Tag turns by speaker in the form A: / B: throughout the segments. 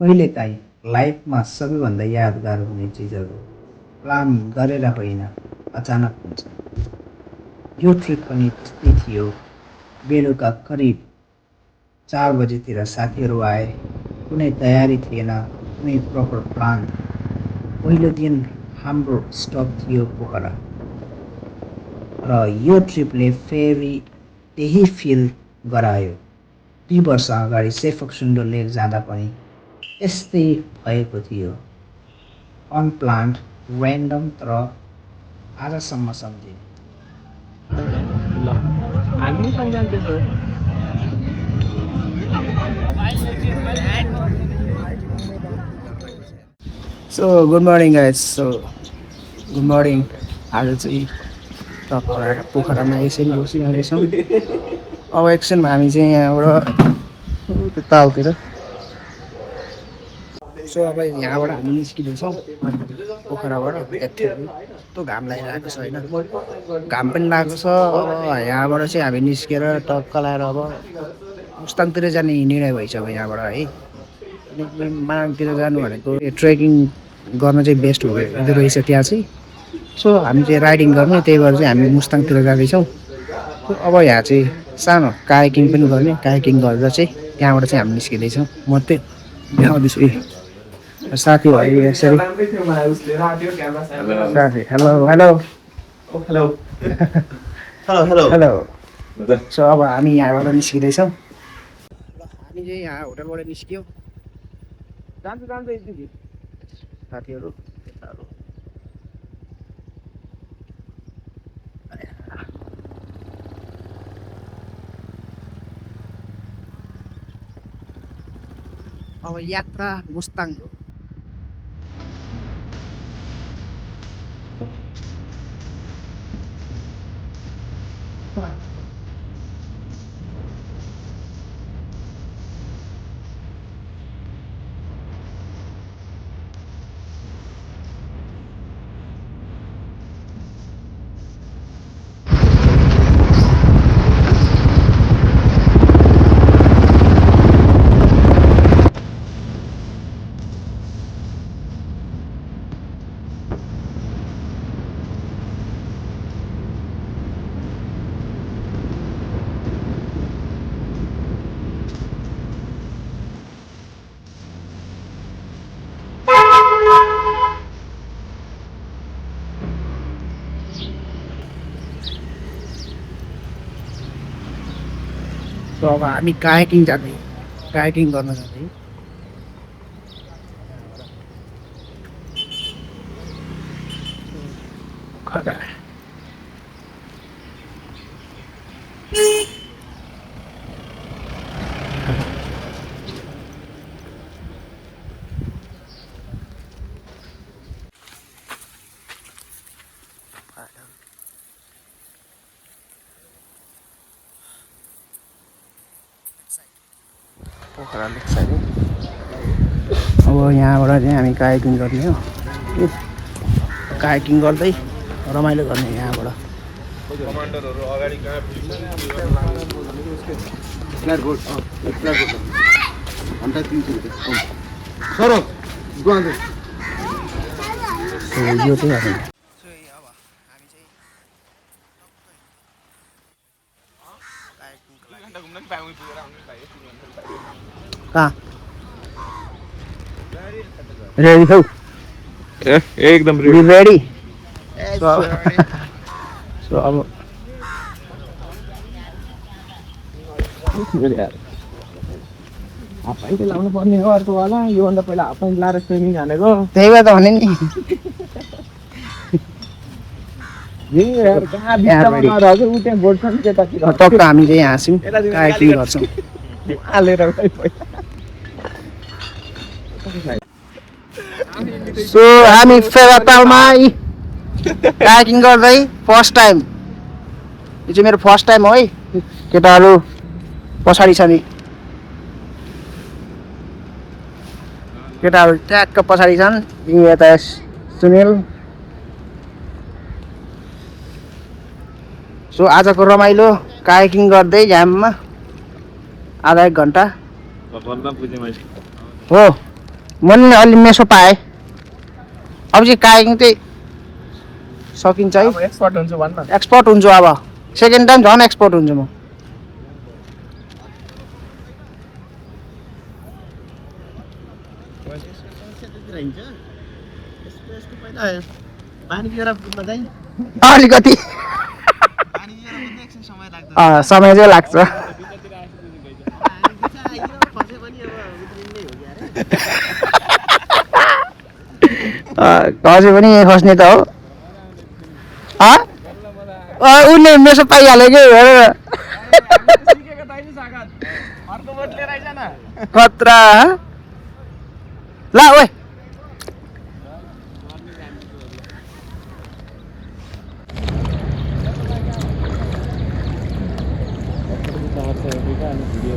A: कहिलेकाहीँ लाइफमा सबैभन्दा यादगार हुने चिजहरू प्लान गरेर होइन, अचानक हुन्छ। यो ट्रिप पनि त्यस्तै थियो। बेलुका करिब 4 बजेतिर साथीहरू आए। कुनै तयारी थिएन, कुनै प्रपर प्लान। पहिलो दिन हाम्रो स्टप थियो पोखरा, र यो ट्रिपले फेरि त्यही फिल गरायो। 2 वर्ष अगाडि सेफोक्सुन्डो लेक जाँदा पनि यस्तै भएको थियो। अनप्लान्ड, ऱ्यान्डम, तर आजसम्म सम्झिने।
B: ल हामी पनि जान्दैछौँ।
C: So good morning guys. Good morning. आज चाहिँ टक्कर पोखरामा एकछिन बसिरहेछौँ। अब एकछिनमा हामी चाहिँ यहाँबाट तालतिर। सो अब यहाँबाट हामी निस्किँदैछौँ पोखराबाट। यस्तो घाम लागिरहेको छ होइन, घाम पनि लागेको छ। अब यहाँबाट चाहिँ हामी निस्केर टक्क लगाएर अब मुस्ताङतिर जाने निर्णय भएछ अब यहाँबाट है। माङतिर जानु भनेको ट्रेकिङ गर्न चाहिँ बेस्ट हुँदो रहेछ त्यहाँ चाहिँ। सो हामी चाहिँ राइडिङ गर्ने, त्यही भएर चाहिँ हामी मुस्ताङतिर जाँदैछौँ। अब यहाँ चाहिँ सानो कायाकिङ पनि गर्ने, कायाकिङ गरेर चाहिँ त्यहाँबाट चाहिँ हामी निस्किँदैछौँ। म चाहिँ देखाउँदैछु साथीहरू यसरी। साथी hello hello
B: hello hello hello
C: hello. So अब हामी यहाँबाट निस्किँदैछौँ। हामी चाहिँ यहाँ होटलबाट निस्क्यौँ। जान्छ साथीहरू। अब यात्रा मुस्ताङ। सो अब हामी कायाकिङ जाँदै, कायाकिङ गर्न जाँदै। पोखरा लेक साइड। अब यहाँबाट चाहिँ हामी कायाकिङ गर्ने हो। कायाकिङ गर्दै रमाइलो गर्ने यहाँबाट।
D: कमान्डरहरू अगाडि कहाँ
C: यो चाहिँ हामी कहाँ रेडी छौ?
D: एकदम
C: रेडी। सो अब
B: हाफ प्यान्ट लाउनु पर्ने हो अर्को वाला। योभन्दा पहिला हाफ प्यान्ट लाएर स्विमिङ हानेको।
C: त्यही भएर त भने नि। टक्क हामी चाहिँ हाँस्यौँ, कायाकिङ गर्छौँ। सो हामी फेवातालमा कायाकिङ गर्दै फर्स्ट टाइम। यो चाहिँ मेरो फर्स्ट टाइम हो है। केटाहरू पछाडि छ नि, केटाहरू ट्याक्क पछाडि छन्। यता सुनिल। सो आजको रमाइलो कायाकिङ गर्दै झ्याममा आधा 1 घन्टा हो। मैले अलि मेसो पाएँ अब चाहिँ कायाकिङ चाहिँ सकिन्छ है
B: अब एक्सपर्ट हुन्छु भन्न
C: एक्सपर्ट हुन्छु अब सेकेन्ड टाइम झन् एक्सपर्ट हुन्छु म अलिकति समय चाहिँ लाग्छ खसे पनि यहीँ खस्ने त हो उसले मेसो पाइहाल्यो कि हेरेर खतरा ला ओए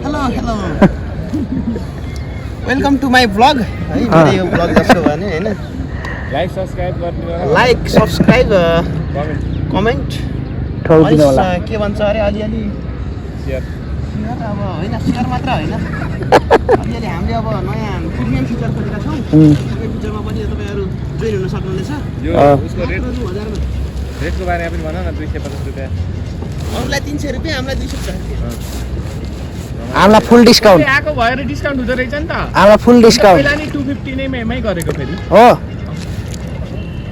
B: hello welcome to my blog है मेरो यो ब्लग जस्तो भयो नि होइन
D: लाइक सब्सक्राइब गर्नु
B: लाइक सब्सक्राइब कमेन्ट
C: ठोकिदिनु होला
B: के भन्छ अरे अलिअलि
D: शेयर
B: सेयर अब होइन सेयर मात्र होइन अलिअलि हामीले अब नयाँ प्रिमियम फिचर खोलेका छौँ त्यो फिचरमा पनि तपाईँहरू जोइन हुन सक्नुहुनेछ
D: यो उसको रेट
B: 2000 मा
D: रेटको बारेमा पनि भन न 250 रुपैयाँ
B: अरूलाई 300 रुपियाँ हामीलाई 250 रुपियाँ
C: हामीलाई फुल डिस्काउन्ट
B: आएको भएर डिस्काउन्ट हुँदो रहेछ नि त
C: हामीलाई फुल डिस्काउन्ट
B: पहिला नि 250 नै मेमै गरेको फेरि
C: हो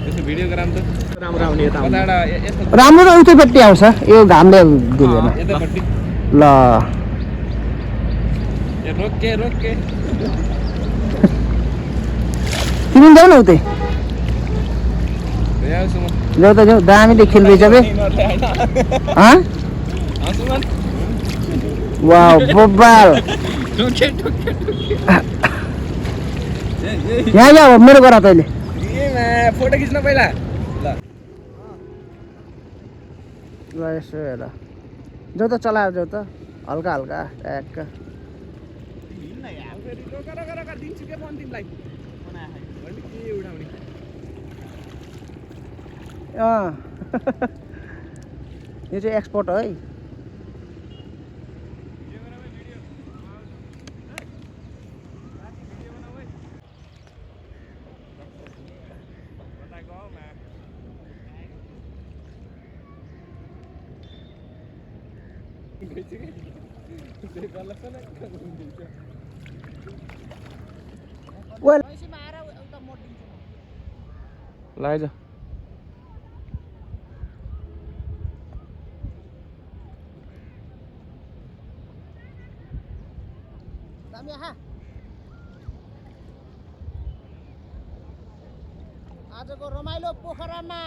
D: यसको भिडियोग्राम त
B: राम्रो आउने यता आउने।
D: कताबाट यस्तो
C: राम्रो र उतैपट्टि आउँछ यो घामले दिँदैन
D: यतापट्टि
C: ल
D: ए रोके रोके
C: तिमी पनि जाऊ न उतै
D: यहाँ आउँछु म
C: जाऊ त जाऊ दामीले खेल्दैछ बे हाँ
D: आउँछु म
C: वाउ बब्बाल
D: रोके रोके
C: यहाँ जाऊ मेरो गर तैँले
D: ए फोटो खिच्न पहिला ल
C: ल यसो हेर जाऊ त चलाएर जाऊ त हल्का हल्का ट्याक्क
B: दिन्छु के मन तिमीलाई के उठाउने
C: यो चाहिँ एक्सपोर्ट हो है वेल
D: लाइज
C: आजको रमाइलो पोखरामा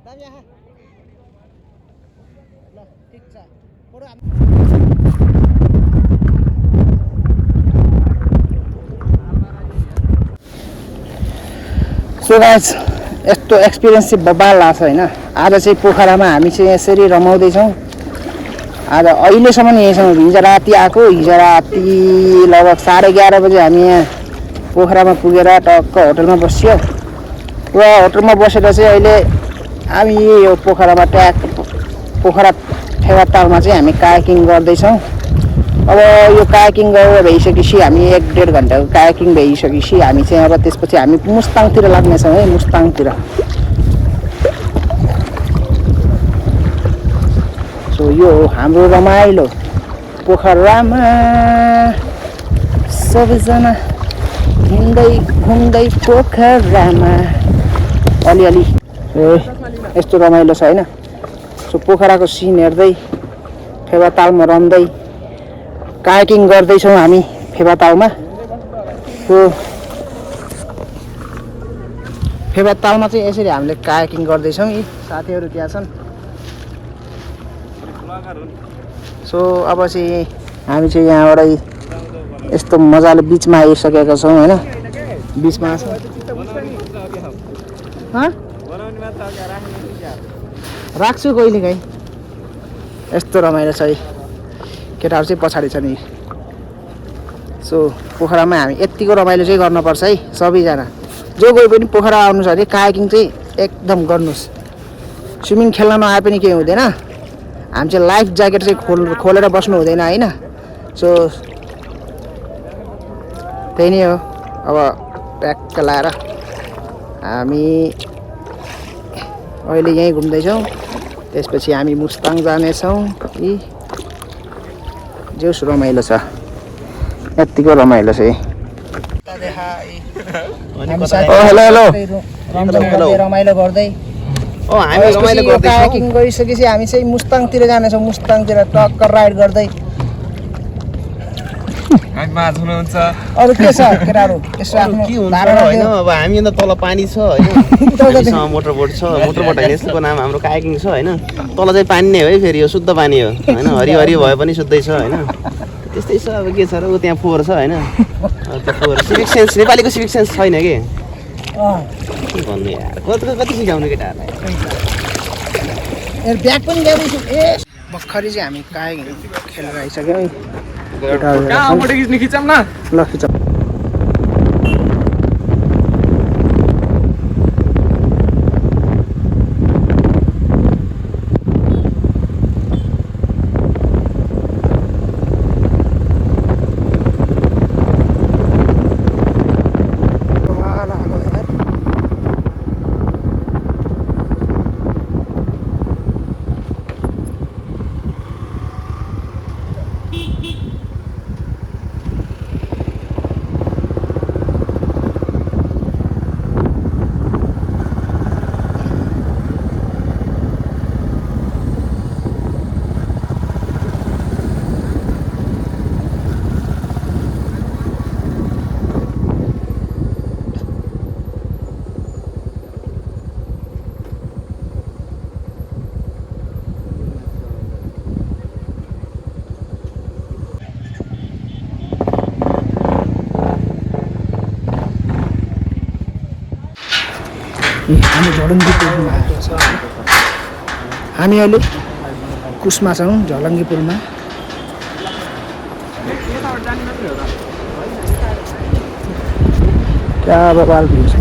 C: दामी आहा ल ठिक छ फोटो सो गाइस यस्तो एक्सपिरियन्स चाहिँ बब्बाल लाग्छ होइन आज चाहिँ पोखरामा हामी चाहिँ यसरी रमाउँदैछौँ आज अहिलेसम्म यहीँ छौँ हिजो राति आएको हिजो राति लगभग 11:30 बजे हामी यहाँ पोखरामा पुगेर टक्क होटलमा बस्यो र होटलमा बसेर चाहिँ अहिले हामी यो पोखरामा पोखरा फेवातालमा चाहिँ हामी कायाकिङ गर्दैछौँ अब यो कायाकिङ गरेर भइसकेपछि हामी 1-1.5 घन्टाको कायाकिङ भइसकेपछि हामी चाहिँ अब त्यसपछि हामी मुस्ताङतिर लाग्नेछौँ है मुस्ताङतिर सो यो हो हाम्रो रमाइलो पोखरामा सबैजना हिँड्दै घुम्दै पोखरामा अलिअलि यस्तो रमाइलो छ होइन सो पोखराको सिन हेर्दै फेवातालमा रम्दै कायाकिङ गर्दैछौँ हामी फेवातालमा सो फेवातालमा चाहिँ यसरी हामीले कायाकिङ गर्दैछौँ यी साथीहरू त्यहाँ छन् सो अब चाहिँ हामी चाहिँ यहाँबाट यस्तो मजाले बिचमा आइसकेका छौँ होइन बिचमा राख्छु कहिले काहीँ यस्तो रमाइलो छ है केटाहरू चाहिँ पछाडि छ नि सो पोखरामा हामी यत्तिको रमाइलो चाहिँ गर्नुपर्छ है सबैजना जो गए पनि पोखरा आउनु छ भने कायाकिङ चाहिँ एकदम गर्नुहोस् स्विमिङ खेल्न नआए पनि केही हुँदैन हामी चाहिँ लाइफ ज्याकेट चाहिँ खोलेर बस्नु हुँदैन होइन सो त्यही नै हो अब ट्याक्क लाएर हामी अहिले यहीँ घुम्दैछौँ त्यसपछि हामी मुस्ताङ जानेछौँ कि जोस रमाइलो छ यत्तिको रमाइलो छ रमाइलो गर्दै
B: हामी रमाइलो गर्दैछौँ
C: कायाकिङ गरिसकेपछि हामी चाहिँ मुस्ताङतिर जानेछौँ मुस्ताङतिर टक्क राइड गर्दै
D: हामी माझ हुनुहुन्छ
C: अरू के छ केटाहरू यसो आफ्नो
B: के हुन्छ
C: धारणा
B: होइन
C: दियो।
B: अब हामी अन्त तल पानी छ होइन हामीसँग मोटरबोट छ मोटरबोट होइन यसको नाम हाम्रो कायाकिङ छ होइन तल चाहिँ पानी नै हो है फेरि यो शुद्ध पानी हो होइन हरियो हरियो भए पनि शुद्धै छ होइन त्यस्तै छ अब के छ र ऊ त्यहाँ फोहोर छ होइन त्यो फोहोर सिभिक सेन्स नेपालीको सिभिक सेन्स छैन कि के भन्नु यार कति सिकाउनु केटाहरूलाई
C: ब्याग पनि ल्याउँदैछु ए भर्खरै चाहिँ हामी कायाकिङ खेलेर आइसक्यौँ है
D: कहाँ फोटो खिच्ने खिचौँ न
C: ल खिच हामी झलङ्गी पुलमा आएको छ हामी अहिले कुसमा छौँ झलङ्गी पुलमा क्या बवाल भ्यू छ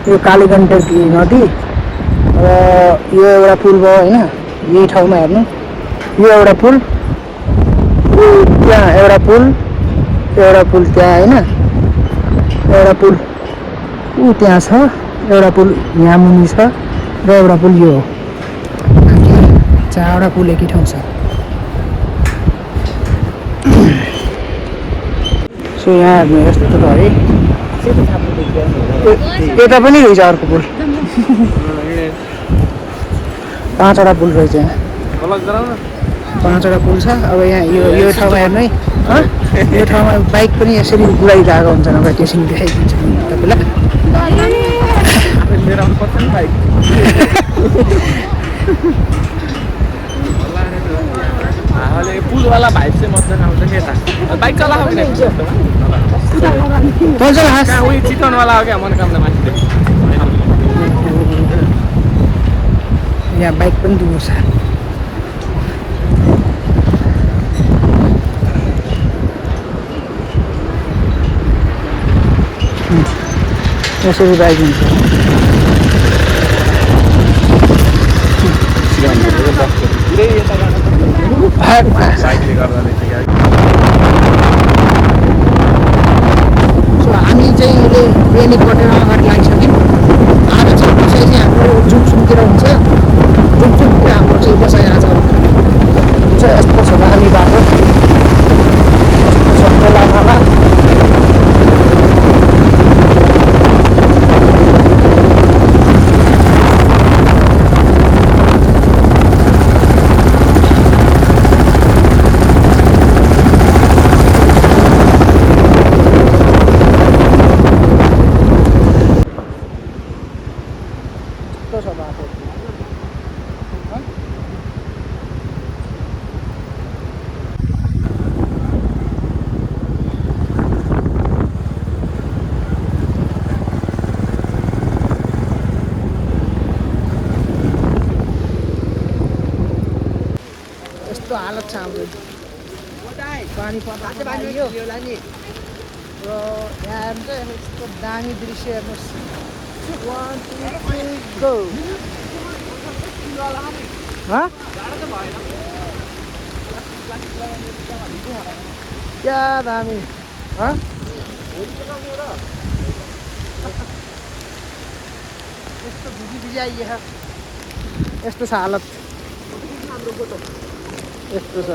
C: यो कालीगण्डकी नदी र यो एउटा पुल भयो होइन यही ठाउँमा हेर्नु यो एउटा पुल त्यहाँ एउटा पुल त्यहाँ होइन एउटा पुल ऊ त्यहाँ छ एउटा पुल यहाँ मुनि छ र एउटा पुल यो हो चारवटा पुल एकै ठाउँ छ सो यहाँ हेर्नु यस्तो त है यता पनि रहेछ अर्को पुल 5वटा पुल रहेछ यहाँ 5वटा पुल छ अब यहाँ यो ठाउँमा हेर्नु है यो ठाउँमा बाइक पनि यसरी गुडाइरहेको हुन्छ नभए त्यसरी देखाइदिन्छ तपाईँलाई
D: पुलवाला भाइब चाहिँ मजाले आउँछ के यता बाइक चलाएको कि कहाँ उयो चितवनवाला हो क्या मनोकामना मान्छे
C: यहाँ बाइक पनि दूर छ यसरी बाइक हुन्छ हामी चाहिँ अहिले रेली कटेर अगाडि लागिसक्यौँ आज चाहिँ बसाइ चाहिँ हाम्रो जुमसुमतिर हुन्छ जुमसुमतिर हाम्रो चाहिँ बसाइ आज हुन्छ यस्तो छ हामी बाटो यस्तो छ खोला नाला हालत छ हाम्रो पानी पर्दा यो र यहाँ हेर्नु चाहिँ यस्तो दामी दृश्य हेर्नुहोस् 1 2 3 गो क्या दामी यस्तो भिजी आइए यस्तो छ हालत यस्तो छ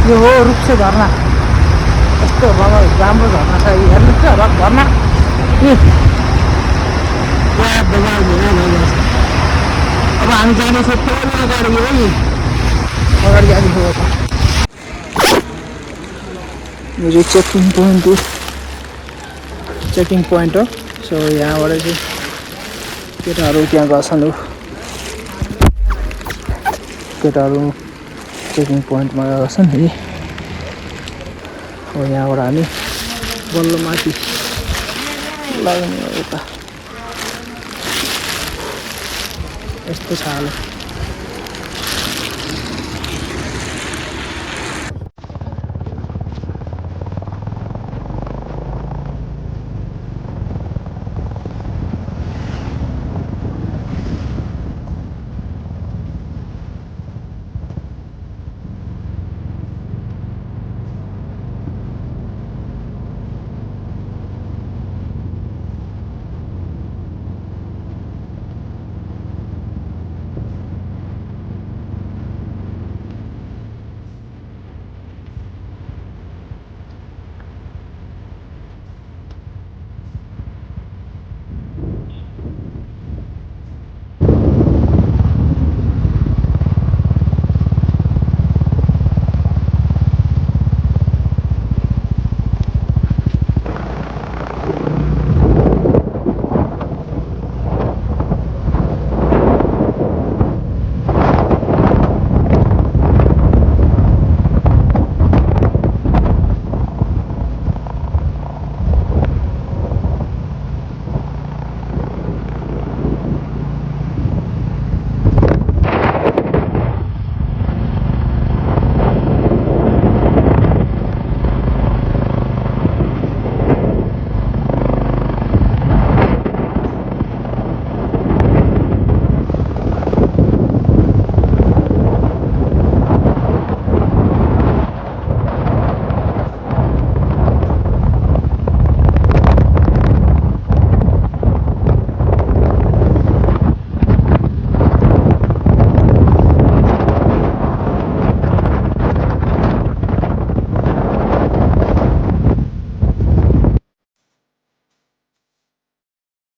C: यो हो रूपसे झरना यस्तो राम्रो झरना छ हेर्नुहोस् त झरना अब हामी जाँदैछौँ अगाडि हो नि अगाडि जाँदैछौँ यो चाहिँ चेकिङ पोइन्ट हो सो यहाँबाट चाहिँ केटाहरू त्यहाँ गर्छन् केटाहरू चेकिङ पोइन्टमा गर्छन् है हो यहाँबाट हामी बल्ल माथि लाग्ने यता यस्तो छ हालत